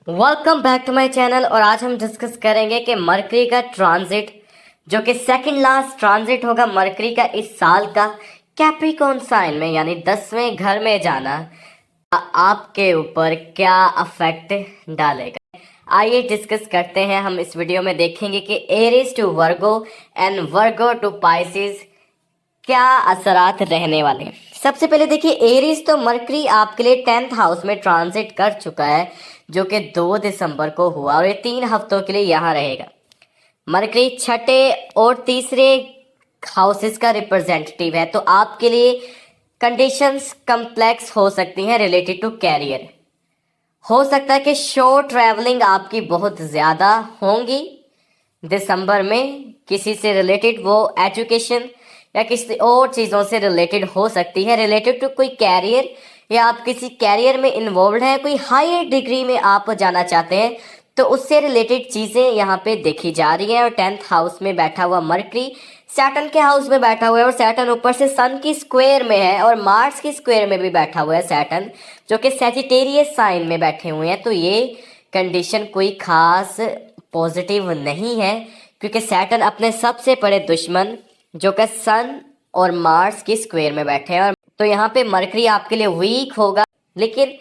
Welcome back to my channel. और आज हम डिस्कस करेंगे कि मरकरी का ट्रांजिट जो कि सेकंड लास्ट ट्रांजिट होगा मरकरी का इस साल का कैप्रिकॉर्न साइन में यानी 10वें घर में जाना आपके ऊपर क्या अफेक्ट डालेगा। आइए डिस्कस करते हैं। हम इस वीडियो में देखेंगे कि Aries to Virgo and Virgo to Pisces क्या असरात रहने वाले हैं। सबसे पहले देखिए, एरीज तो मरकरी आपके लिए 10th हाउस में ट्रांजिट कर चुका है जो कि 2 दिसंबर को हुआ और ये 3 हफ्तों के लिए यहाँ रहेगा। मरकरी छठे और तीसरे हाउसेस का रिप्रेजेंटेटिव है, तो आपके लिए कंडीशंस कम्प्लेक्स हो सकती हैं रिलेटेड टू कैरियर। हो सकता है कि शॉर्ट ट्रैवलिंग आपकी बहुत ज़्यादा होंगी दिसंबर में, किसी से रिलेटेड, वो एजुकेशन या किसी और चीज़ों से रिलेटेड हो सकती है, रिलेटेड टू कोई कैरियर या आप किसी कैरियर में इन्वॉल्व हैं, कोई हायर डिग्री में आप जाना चाहते हैं, तो उससे रिलेटेड चीज़ें यहाँ पे देखी जा रही हैं। और 10th हाउस में बैठा हुआ मरकरी सैटर्न के हाउस में बैठा हुआ है और सैटर्न ऊपर से सन की स्क्वायर में है और मार्स की स्क्वायर में भी बैठा हुआ है सैटर्न, जो कि सैजिटेरियस साइन में बैठे हुए हैं। तो ये कंडीशन कोई खास पॉजिटिव नहीं है क्योंकि सैटर्न अपने सबसे बड़े दुश्मन जो कि सन और मार्स की स्क्वायर में बैठे हैं, और तो यहाँ पे मरकरी आपके लिए वीक होगा। लेकिन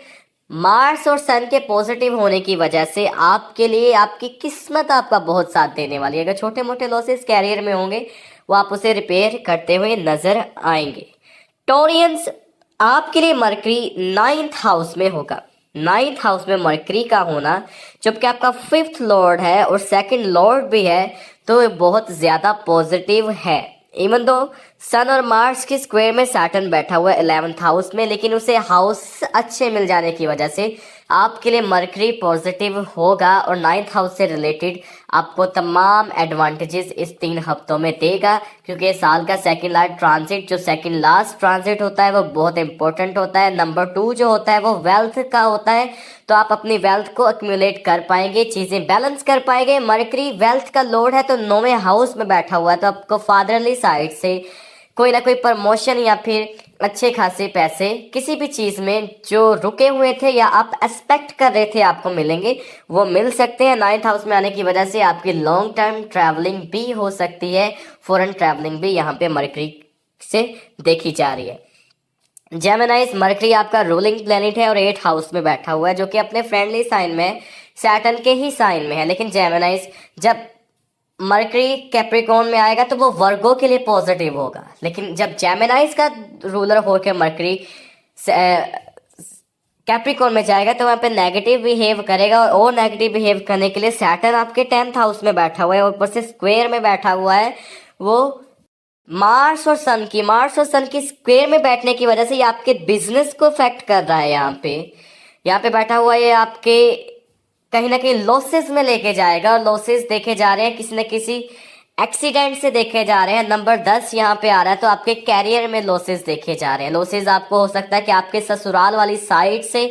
मार्स और सन के पॉजिटिव होने की वजह से आपके लिए आपकी किस्मत आपका बहुत साथ देने वाली है। अगर छोटे मोटे लॉसेस कैरियर में होंगे वो आप उसे रिपेयर करते हुए नजर आएंगे। टोरियंस, आपके लिए मरकरी 9th हाउस में होगा। 9th हाउस में मरकरी का होना, जबकि आपका 5th लॉर्ड है और 2nd लॉर्ड भी है, तो ये बहुत ज़्यादा पॉजिटिव है। इवन दो सन और मार्स की स्क्वायर में सैटर्न बैठा हुआ है 11th हाउस में, लेकिन उसे हाउस अच्छे मिल जाने की वजह से आपके लिए मरकरी पॉजिटिव होगा और 9th हाउस से रिलेटेड आपको तमाम एडवांटेजेस इस 3 हफ्तों में देगा, क्योंकि साल का सेकंड लास्ट ट्रांजिट, जो सेकंड लास्ट ट्रांजिट होता है, वो बहुत इंपॉर्टेंट होता है। नंबर 2 जो होता है वो वेल्थ का होता है, तो आप अपनी वेल्थ को एक्यूमुलेट कर पाएंगे, चीज़ें बैलेंस कर पाएंगे। मरकरी वेल्थ का लॉर्ड है तो 9वें हाउस में बैठा हुआ है, तो आपको फादरली साइड से कोई ना कोई प्रमोशन या फिर अच्छे खासे पैसे किसी भी चीज़ में जो रुके हुए थे या आप एक्सपेक्ट कर रहे थे आपको मिलेंगे, वो मिल सकते हैं। 9th हाउस में आने की वजह से आपकी लॉन्ग टर्म ट्रैवलिंग भी हो सकती है, फॉरेन ट्रैवलिंग भी यहाँ पे मरकरी से देखी जा रही है। जेमिनाइज, मरकरी आपका रूलिंग प्लेनेट है और 8th हाउस में बैठा हुआ है, जो कि अपने फ्रेंडली साइन में सैटर्न के ही साइन में है। लेकिन जेमिनाइज जब मरकरी कैप्रिकॉर्न में आएगा तो वो वर्गो के लिए पॉजिटिव होगा, लेकिन जब जेमिनाइज का रूलर होकर मरकरी कैप्रिकॉर्न में जाएगा तो वहाँ पे नेगेटिव बिहेव करेगा, और नेगेटिव बिहेव करने के लिए सैटर्न आपके 10th हाउस में बैठा हुआ है और ऊपर से स्क्वायर में बैठा हुआ है। वो मार्स और सन की स्क्वायर में बैठने की वजह से ये आपके बिजनेस को इफेक्ट कर रहा है। यहाँ पे बैठा हुआ है, ये आपके कहीं ना कहीं लॉसेस में लेके जाएगा, और लॉसेस देखे जा रहे हैं किसी न किसी एक्सीडेंट से देखे जा रहे हैं। नंबर 10 यहाँ पे आ रहा है, तो आपके कैरियर में लॉसेस देखे जा रहे हैं। लॉसेस आपको हो सकता है कि आपके ससुराल वाली साइड से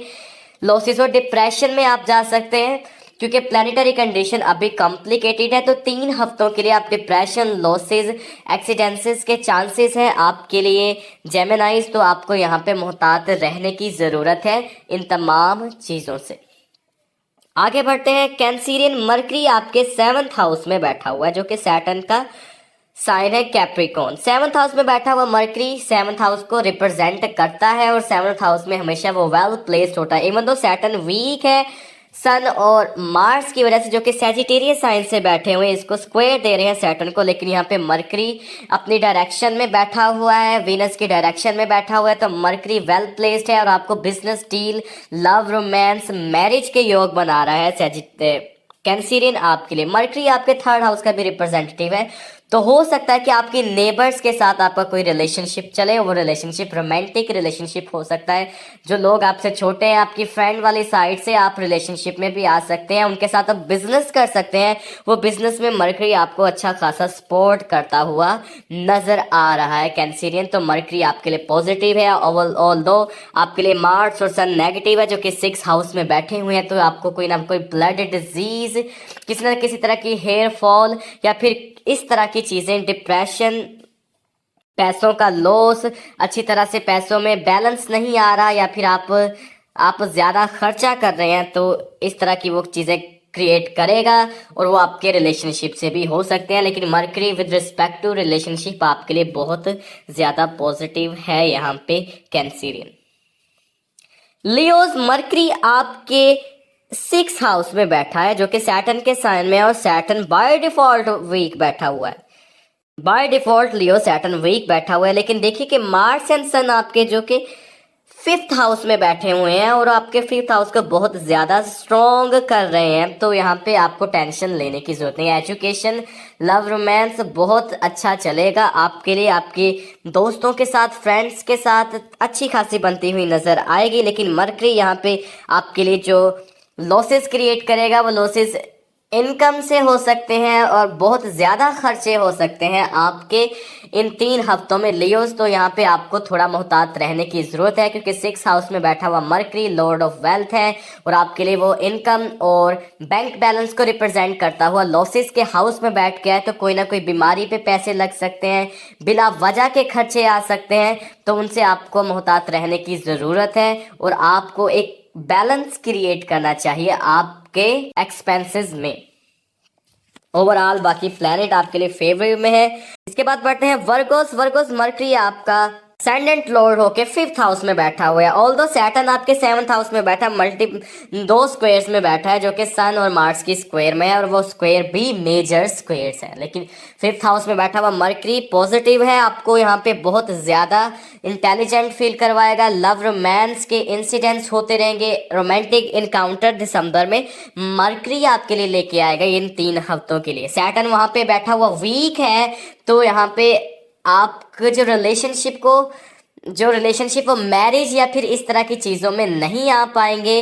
लॉसेस, और डिप्रेशन में आप जा सकते हैं क्योंकि प्लानिटरी कंडीशन अभी कॉम्प्लिकेटेड है। तो 3 हफ्तों के लिए आप डिप्रेशन, लॉसेस, एक्सीडेंसेस के चांसेस हैं आपके लिए जेमिनाइज। तो आपको यहाँ पे मोहतात रहने की ज़रूरत है इन तमाम चीज़ों से। आगे बढ़ते हैं। कैंसीरियन, मरकरी आपके 7th हाउस में बैठा हुआ है, जो कि सैटर्न का साइन है कैप्रिकॉर्न। 7th हाउस में बैठा हुआ मरकरी 7th हाउस को रिप्रेजेंट करता है और 7th हाउस में हमेशा वो वेल प्लेस्ड होता है। इवन दो सैटर्न वीक है सन और मार्स की वजह से, जो कि सैजिटेरियस साइन से बैठे हुए हैं, इसको स्क्वायर दे रहे हैं सैटर्न को, लेकिन यहाँ पे मरकरी अपनी डायरेक्शन में बैठा हुआ है, वीनस की डायरेक्शन में बैठा हुआ है, तो मरकरी वेल प्लेस्ड है और आपको business deal, love, romance, marriage के योग बना रहा है कैंसीरियन आपके लिए। मरकरी आपके 3rd हाउस का भी रिप्रेजेंटेटिव है, तो हो सकता है कि आपकी नेबर्स के साथ आपका कोई रिलेशनशिप चले, वो रिलेशनशिप रोमांटिक रिलेशनशिप हो सकता है। जो लोग आपसे छोटे हैं, आपकी फ्रेंड वाली साइड से आप रिलेशनशिप में भी आ सकते हैं, उनके साथ आप बिजनेस कर सकते हैं। वो बिजनेस में मरकरी आपको अच्छा खासा सपोर्ट करता हुआ नजर आ रहा है कैंसीरियन। तो मरकरी आपके लिए पॉजिटिव है, ऑल्दो आपके लिए मार्स और सन नेगेटिव है, जो कि 6th हाउस में बैठे हुए हैं। तो आपको कोई ना कोई ब्लड डिजीज, किसी न किसी तरह की हेयर फॉल या फिर इस तरह की चीज़ें, डिप्रेशन, पैसों का लॉस, अच्छी तरह से पैसों में बैलेंस नहीं आ रहा, या फिर आप आप ज़्यादा खर्चा कर रहे हैं तो इस तरह की वो चीज़ें क्रिएट करेगा, और वो आपके रिलेशनशिप से भी हो सकते हैं। लेकिन Mercury with respect to relationship आपके लिए बहुत ज़्यादा पॉजिटिव है यहाँ पे कैंसरियन। लियोज, मरकरी आपके 6 हाउस में बैठा है जो कि सैटर्न के साइन में है, और सैटर्न बाय डिफॉल्ट वीक बैठा हुआ है। By default Leo Saturn weak बैठा हुआ है, लेकिन देखिए कि मार्स एंड सन आपके जो कि 5th हाउस में बैठे हुए हैं और आपके 5th हाउस को बहुत ज़्यादा स्ट्रॉन्ग कर रहे हैं। तो यहाँ पे आपको टेंशन लेने की ज़रूरत नहीं है। एजुकेशन, लव, रोमांस बहुत अच्छा चलेगा आपके लिए। आपके दोस्तों के साथ, फ्रेंड्स के साथ अच्छी खासी बनती हुई नज़र आएगी। लेकिन मरकरी यहाँ पे आपके लिए जो लॉसेस क्रिएट करेगा वो लॉसेस इनकम से हो सकते हैं और बहुत ज़्यादा खर्चे हो सकते हैं आपके इन 3 हफ्तों में लियोस। तो यहाँ पे आपको थोड़ा मोहतात रहने की ज़रूरत है, क्योंकि 6 हाउस में बैठा हुआ मरकरी लॉर्ड ऑफ वेल्थ है और आपके लिए वो इनकम और बैंक बैलेंस को रिप्रेजेंट करता हुआ लॉसेस के हाउस में बैठ गया है। तो कोई ना कोई बीमारी पे पैसे लग सकते हैं, बिला वजह के खर्चे आ सकते हैं, तो उनसे आपको मोहतात रहने की ज़रूरत है और आपको एक बैलेंस क्रिएट करना चाहिए आपके एक्सपेंसेस में। ओवरऑल बाकी प्लैनेट आपके लिए फेवरेट में है। इसके बाद बढ़ते हैं वर्गोस। वर्गोस, मरकरी आपका सेंडेंट लॉर्ड होके 5th हाउस में बैठा हुआ है। ऑल्दो सैटर्न आपके 7th हाउस में बैठा, दो स्क्वायर्स में बैठा है जो कि सन और मार्स की स्क्वायर में है, और वो स्क्वायर भी मेजर स्क्वायर्स है। लेकिन 5th हाउस में बैठा हुआ मरकरी पॉजिटिव है, आपको यहाँ पे बहुत ज़्यादा इंटेलिजेंट फील करवाएगा। लव रोमांस के इंसिडेंट्स होते रहेंगे, रोमांटिक इनकाउंटर दिसंबर में मरकरी आपके लिए लेके आएगा इन 3 हफ्तों के लिए। सैटर्न वहाँ पे बैठा हुआ वीक है, तो यहाँ पे आपके जो रिलेशनशिप वो मैरिज या फिर इस तरह की चीज़ों में नहीं आ पाएंगे,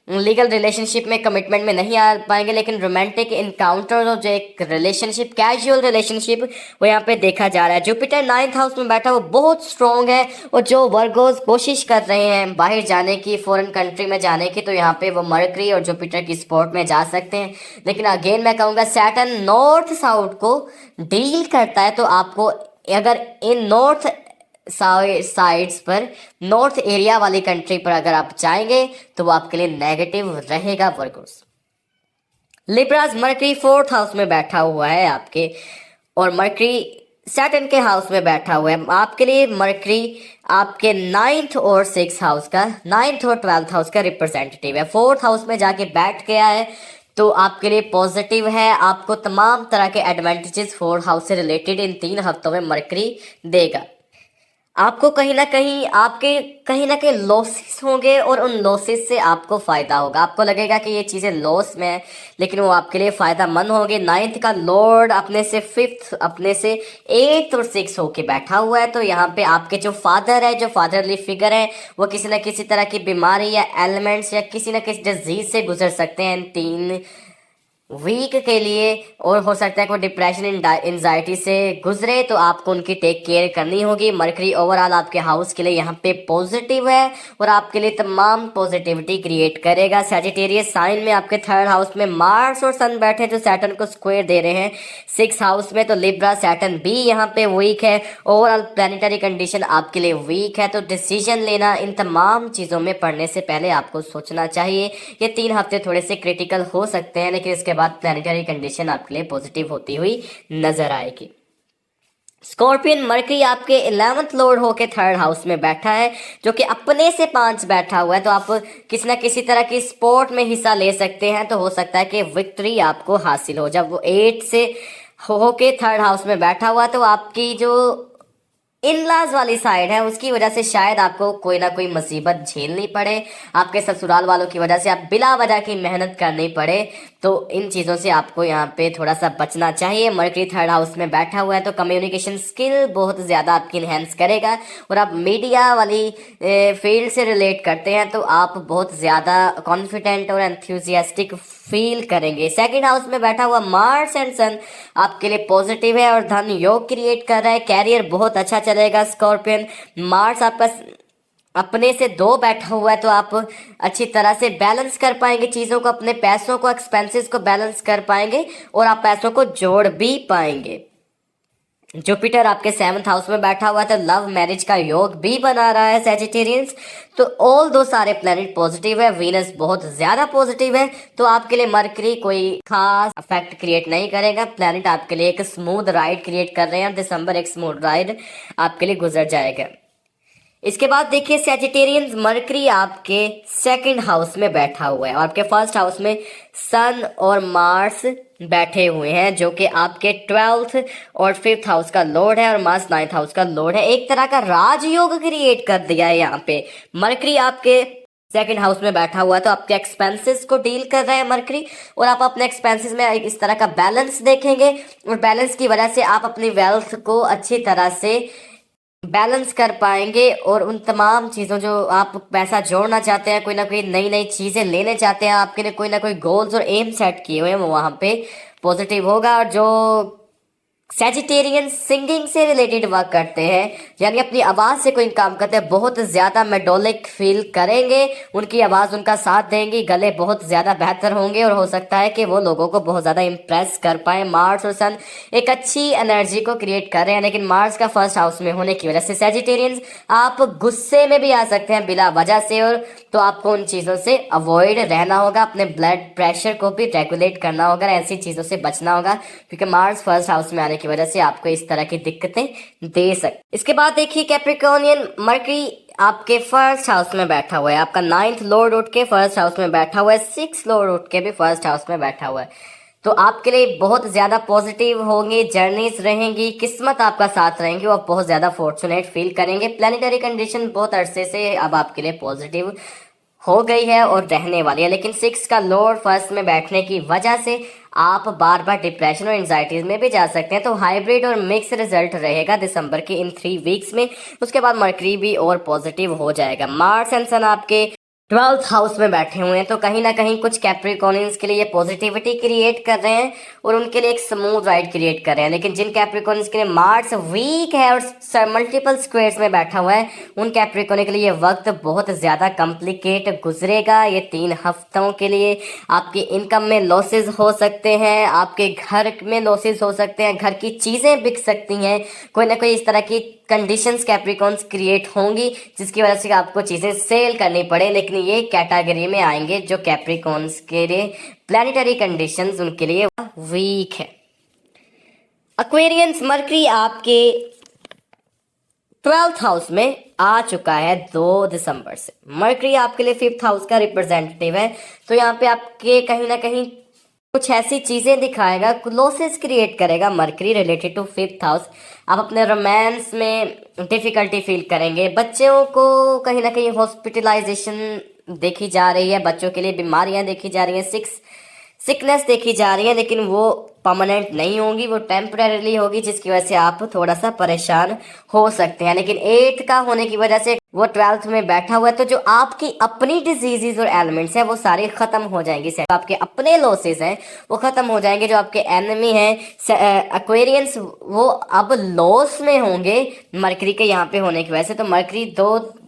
लीगल रिलेशनशिप में, कमिटमेंट में नहीं आ पाएंगे। लेकिन रोमांटिक इनकाउंटर और जो एक रिलेशनशिप, कैजुअल रिलेशनशिप, वो यहाँ पे देखा जा रहा है। जुपिटर 9th हाउस में बैठा वो बहुत स्ट्रॉन्ग है, और जो वर्गोस कोशिश कर रहे हैं बाहर जाने की, फॉरेन कंट्री में जाने की, तो यहाँ पे वो मरकरी और जुपिटर की सपोर्ट में जा सकते हैं। लेकिन अगेन मैं कहूँगा सैटर्न नॉर्थ साउथ को डील करता है, तो आपको अगर इन नॉर्थ साइड्स पर, नॉर्थ एरिया वाली कंट्री पर अगर आप जाएंगे तो वो आपके लिए नेगेटिव रहेगा Virgo's. Libras, mercury 4th house में बैठा हुआ है आपके, और मरकरी सैटर्न के हाउस में बैठा हुआ है आपके लिए। मरकरी आपके 9th और 6th हाउस का, 9th और 12th हाउस का रिप्रेजेंटेटिव है। 4th हाउस में जाके बैठ गया है, तो आपके लिए पॉजिटिव है। आपको तमाम तरह के एडवांटेजेस 4th हाउस से रिलेटेड इन 3 हफ्तों में मरकरी देगा। आपको कहीं ना कहीं लॉसेस होंगे, और उन लॉसेस से आपको फ़ायदा होगा। आपको लगेगा कि ये चीज़ें लॉस में है, लेकिन वो आपके लिए फ़ायदा मंद होंगे। 9th का लॉर्ड अपने से 5th, अपने से 8th और 6th होके बैठा हुआ है, तो यहाँ पे आपके जो फादर है, जो फादरली फिगर है, वो किसी न किसी तरह की बीमारी या एलिमेंट्स या किसी न किसी डिजीज से गुजर सकते हैं इन 3 वीक के लिए, और हो सकता है कि वो डिप्रेशन, एंजाइटी से गुजरे, तो आपको उनकी टेक केयर करनी होगी। मरकरी ओवरऑल आपके हाउस के लिए यहाँ पे पॉजिटिव है और आपके लिए तमाम पॉजिटिविटी क्रिएट करेगा। सैजिटेरियस साइन में आपके 3rd हाउस में मार्स और सन बैठे, जो सैटर्न को स्क्वायर दे रहे हैं 6 हाउस में। तो लिब्रा, सैटर्न भी यहाँ पे वीक है। ओवरऑल प्लानिटरी कंडीशन आपके लिए वीक है, तो डिसीजन लेना, इन तमाम चीज़ों में पढ़ने से पहले आपको सोचना चाहिए। ये 3 हफ्ते थोड़े से क्रिटिकल हो सकते हैं, लेकिन इसके बाद प्लैनेटरी कंडीशन आपके लिए पॉजिटिव होती हुई नजर आएगी। स्कॉर्पियन, मरकरी आपके 11th लॉर्ड होके 3rd हाउस में बैठा है, जो कि अपने से 5 बैठा हुआ है, तो आप किसी न किसी तरह की स्पोर्ट में हिस्सा ले सकते हैं। तो हो सकता है कि विक्ट्री आपको हासिल हो। जब वो 8 से होके 3rd हाउस में बैठा हुआ, तो आपकी जो इन-लॉज वाली साइड है उसकी वजह से शायद आपको कोई ना कोई मुसीबत झेलनी पड़े, आपके ससुराल वालों की वजह से आप बिला वजह की मेहनत करनी पड़े। तो इन चीज़ों से आपको यहाँ पे थोड़ा सा बचना चाहिए। मरकरी 3rd हाउस में बैठा हुआ है, तो कम्युनिकेशन स्किल बहुत ज़्यादा आपकी इन्हेंस करेगा, और आप मीडिया वाली फील्ड से रिलेट करते हैं तो आप बहुत ज़्यादा कॉन्फिडेंट और एंथुजियास्टिक फील करेंगे। 2nd हाउस में बैठा हुआ मार्स एंड सन आपके लिए पॉजिटिव है और धन योग क्रिएट कर रहा है। कैरियर बहुत अच्छा चलेगा स्कॉर्पियन। मार्स आपका अपने से 2 बैठा हुआ है, तो आप अच्छी तरह से बैलेंस कर पाएंगे चीज़ों को, अपने पैसों को, एक्सपेंसेस को बैलेंस कर पाएंगे, और आप पैसों को जोड़ भी पाएंगे। जुपिटर आपके 7th हाउस में बैठा हुआ है, तो लव मैरिज का योग भी बना रहा है सैजिटेरियंस। तो ऑल दो सारे प्लेनेट पॉजिटिव है, वीनस बहुत ज्यादा पॉजिटिव है। तो आपके लिए मरकरी कोई खास इफेक्ट क्रिएट नहीं करेगा। प्लेनेट आपके लिए एक स्मूथ राइड क्रिएट कर रहे हैं। दिसंबर एक स्मूथ राइड आपके लिए गुजर जाएगा। इसके बाद देखिए सैजिटेरियंस, मरकरी आपके 2nd हाउस में बैठा हुआ है और आपके 1st हाउस में सन और मार्स बैठे हुए हैं, जो कि आपके 12th और 5th हाउस का लॉर्ड है और मार्स 9th हाउस का लॉर्ड है। एक तरह का राजयोग क्रिएट कर दिया है यहाँ पे। मरकरी आपके 2nd हाउस में बैठा हुआ है, तो आपके एक्सपेंसेस को डील कर रहे हैं मरकरी, और आप अपने एक्सपेंसेस में इस तरह का बैलेंस देखेंगे, और बैलेंस की वजह से आप अपनी वेल्थ को अच्छी तरह से बैलेंस कर पाएंगे। और उन तमाम चीज़ों जो आप पैसा जोड़ना चाहते हैं, कोई ना कोई नई नई चीज़ें लेने चाहते हैं, आपके लिए कोई ना कोई गोल्स और एम सेट किए हुए हैं, वो वहाँ पे पॉजिटिव होगा। और जो सैजिटेरियन सिंगिंग से रिलेटेड वर्क करते हैं, यानी अपनी आवाज़ से कोई काम करते हैं, बहुत ज़्यादा मेडोलिक फील करेंगे, उनकी आवाज़ उनका साथ देंगी, गले बहुत ज़्यादा बेहतर होंगे और हो सकता है कि वो लोगों को बहुत ज़्यादा इम्प्रेस कर पाए। मार्स और सन एक अच्छी एनर्जी को क्रिएट कर रहे हैं, लेकिन मार्स का 1st हाउस में होने की वजह से सैजिटेरियंस आप गुस्से में भी आ सकते हैं बिला वजह से, और तो आपको उन चीज़ों से अवॉइड रहना होगा। अपने ब्लड प्रेशर को भी रेगुलेट करना होगा, ऐसी चीज़ों से बचना होगा, क्योंकि मार्स 1st हाउस में आने की वजह से आपको इस तरह की दिक्कतें दे सकते। इसके बाद देखिए कैप्रिकॉर्नियन, मरकरी आपके 1st हाउस में बैठा हुआ है, आपका 9th लॉर्ड उठ के 1st हाउस में बैठा हुआ है, 6th लॉर्ड उठ के भी 1st हाउस में बैठा हुआ है। तो आपके लिए बहुत ज़्यादा पॉजिटिव होंगी, जर्नीज रहेंगी, किस्मत आपका साथ रहेंगी, और आप बहुत ज़्यादा फॉर्चुनेट फील करेंगे। प्लानिटरी कंडीशन बहुत अरसे से अब आपके लिए पॉजिटिव हो गई है और रहने वाली है, लेकिन 6 का लॉर्ड 1st में बैठने की वजह से आप बार बार डिप्रेशन और एंजाइटीज में भी जा सकते हैं। तो हाइब्रिड और मिक्स रिजल्ट रहेगा दिसंबर के इन 3 वीक्स में। उसके बाद मरकरी भी और पॉजिटिव हो जाएगा। मार्स एंड सन आपके 12th हाउस में बैठे हुए हैं, तो कहीं ना कहीं कुछ कैप्रिकॉर्नियंस के लिए ये पॉजिटिविटी क्रिएट कर रहे हैं और उनके लिए एक स्मूथ राइड क्रिएट कर रहे हैं। लेकिन जिन कैप्रिकॉर्नियंस के लिए मार्स वीक है और मल्टीपल स्क्वायर्स में बैठा हुआ है, उन कैप्रिकॉर्नियंस के लिए ये वक्त बहुत ज़्यादा कॉम्प्लिकेट गुजरेगा। ये 3 हफ्तों के लिए आपकी इनकम में लॉसेज हो सकते हैं, आपके घर में लॉसेज हो सकते हैं, घर की चीज़ें बिक सकती हैं, कोई ना कोई इस तरह की कंडीशंस कैप्रिकॉर्न्स क्रिएट होंगी जिसकी वजह से आपको चीज़ें सेल करनी पड़े। लेकिन ये कैटेगरी में आएंगे जो कैप्रिकॉर्न्स के लिए प्लैनेटरी कंडीशंस उनके लिए वीक है। एक्वेरियंस, मरकरी आपके 12th हाउस में आ चुका है 2 दिसंबर से। मरकरी आपके लिए 5th हाउस का रिप्रेजेंटेटिव है, तो यहाँ पे आपके कहीं ना कहीं कुछ ऐसी चीज़ें दिखाएगा, लॉसेस क्रिएट करेगा Mercury related to 5th house. आप अपने रोमांस में डिफ़िकल्टी फील करेंगे, बच्चों को कहीं ना कहीं हॉस्पिटलाइजेशन देखी जा रही है, बच्चों के लिए बीमारियां देखी जा रही हैं, सिकनेस देखी जा रही है, लेकिन वो परमानेंट नहीं होंगी, वो टेम्परेरीली होगी, जिसकी वजह से आप थोड़ा सा परेशान हो सकते हैं। लेकिन 8th का होने की वजह से वो 12th में बैठा हुआ है, तो जो आपकी अपनी डिजीजेज और एलिमेंट्स हैं वो सारे खत्म हो जाएंगे। आपके अपने लॉसेस हैं वो खत्म हो जाएंगे। जो आपके एनिमी हैं एक्वेरियंस, वो अब लॉस में होंगे मरकरी के यहाँ पे होने की वजह से। तो मरकरी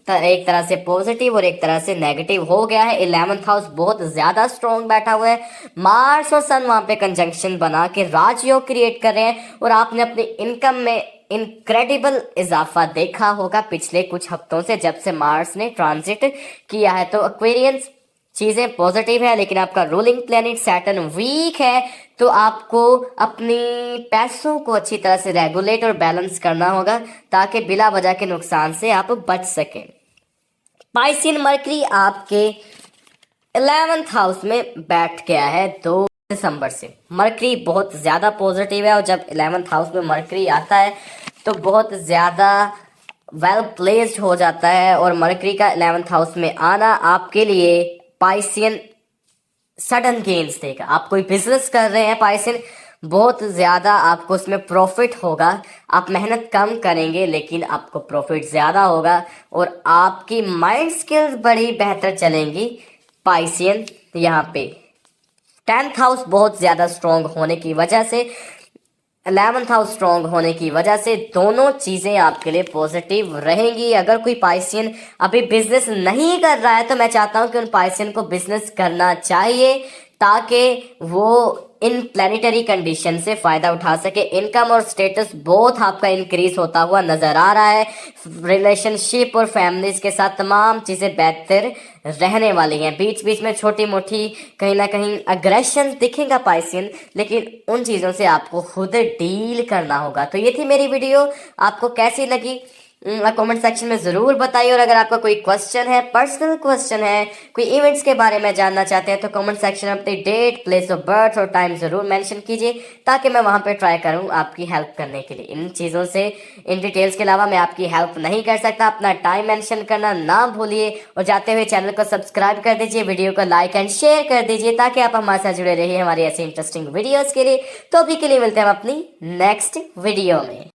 एक तरह से पॉजिटिव और एक तरह से नेगेटिव हो गया है। 11th हाउस बहुत ज्यादा स्ट्रॉन्ग बैठा हुआ है, मार्स और सन वहां पे कंजंक्शन बना के राजयोग क्रिएट कर रहे हैं, और आपने अपनी इनकम में इनक्रेडिबल इजाफा देखा होगा पिछले कुछ हफ्तों से जब से मार्स ने ट्रांजिट किया है। तो एक्वेरियंस चीज़ें पॉजिटिव है, लेकिन आपका रूलिंग प्लेनेट सैटर्न वीक है, तो आपको अपनी पैसों को अच्छी तरह से रेगुलेट और बैलेंस करना होगा ताकि बिला वजह के नुकसान से आप बच सकें। पाइसियन, मरकरी आपके 11th हाउस में बैठ गया है 2 दिसंबर से। मरकरी बहुत ज़्यादा पॉजिटिव है, और जब 11th हाउस में मरकरी आता है तो बहुत ज़्यादा वेल प्लेस्ड हो जाता है। और मरकरी का 11th हाउस में आना आपके लिए पाइसियन सडन गेन्स देगा। आप कोई बिजनेस कर रहे हैं पाइसियन, बहुत ज़्यादा आपको उसमें प्रॉफिट होगा। आप मेहनत कम करेंगे लेकिन आपको प्रॉफिट ज़्यादा होगा, और आपकी माइंड स्किल्स बड़ी बेहतर चलेंगी पाइसियन। यहाँ पे 10th हाउस बहुत ज़्यादा स्ट्रॉन्ग होने की वजह से, 11th हाउस स्ट्रॉन्ग होने की वजह से दोनों चीज़ें आपके लिए पॉजिटिव रहेंगी। अगर कोई पाइसियन अभी बिजनेस नहीं कर रहा है तो मैं चाहता हूं कि उन पाइसियन को बिजनेस करना चाहिए, ताकि वो इन प्लानिटरी कंडीशन से फ़ायदा उठा सके। इनकम और स्टेटस बोथ आपका इंक्रीज होता हुआ नज़र आ रहा है। रिलेशनशिप और फैमिलीज के साथ तमाम चीज़ें बेहतर रहने वाली हैं। बीच बीच में छोटी मोटी कहीं ना कहीं अग्रेशन दिखेगा पाइसियन, लेकिन उन चीज़ों से आपको खुद डील करना होगा। तो ये थी मेरी वीडियो, आपको कैसी लगी कमेंट सेक्शन में ज़रूर बताइए। और अगर आपका कोई क्वेश्चन है, पर्सनल क्वेश्चन है, कोई इवेंट्स के बारे में जानना चाहते हैं, तो कमेंट सेक्शन में अपनी डेट, प्लेस ऑफ बर्थ और टाइम ज़रूर मेंशन कीजिए, ताकि मैं वहां पे ट्राई करूं आपकी हेल्प करने के लिए। इन चीज़ों से, इन डिटेल्स के अलावा मैं आपकी हेल्प नहीं कर सकता। अपना टाइम मेंशन करना ना भूलिए और जाते हुए चैनल को सब्सक्राइब कर दीजिए, वीडियो को लाइक एंड शेयर कर दीजिए, ताकि आप हमारे साथ जुड़े रहिए हमारी ऐसी इंटरेस्टिंग वीडियोज़ के लिए। तो अभी के लिए मिलते हैं हम अपनी नेक्स्ट वीडियो में।